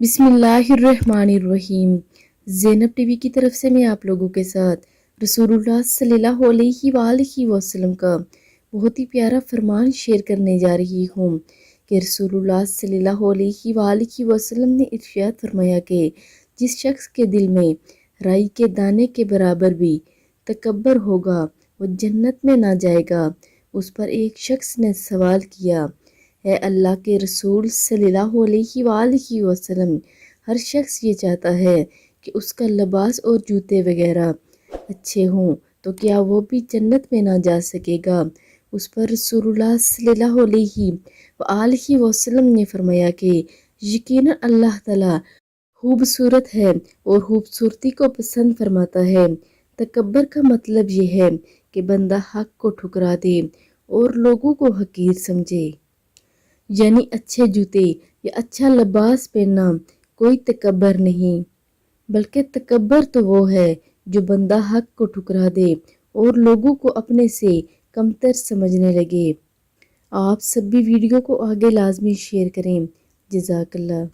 بسم اللہ الرحمن الرحیم۔ زینب ٹی وی کی طرف سے میں آپ لوگوں کے ساتھ رسول اللہ صلی اللہ علیہ وآلہ وسلم کا بہت ہی پیارا فرمان شیئر کرنے جا رہی ہوں کہ رسول اللہ صلی اللہ علیہ وآلہ وسلم نے ارشاد فرمایا کہ جس شخص کے دل میں رائی کے دانے کے برابر بھی تکبر ہوگا وہ جنت میں نہ جائے گا۔ اس پر ایک شخص نے سوال کیا، اے اللہ کے رسول صلی اللہ علیہ وآلہ وسلم، ہر شخص یہ چاہتا ہے کہ اس کا لباس اور جوتے وغیرہ اچھے ہوں، تو کیا وہ بھی جنت میں نہ جا سکے گا؟ اس پر رسول اللہ صلی اللہ علیہ وآلہ وسلم نے فرمایا کہ یقیناً اللہ تعالیٰ خوبصورت ہے اور خوبصورتی کو پسند فرماتا ہے۔ تکبر کا مطلب یہ ہے کہ بندہ حق کو ٹھکرا دے اور لوگوں کو حقیر سمجھے، یعنی اچھے جوتے یا اچھا لباس پہننا کوئی تکبر نہیں، بلکہ تکبر تو وہ ہے جو بندہ حق کو ٹھکرا دے اور لوگوں کو اپنے سے کمتر سمجھنے لگے۔ آپ سب بھی ویڈیو کو آگے لازمی شیئر کریں۔ جزاک اللہ۔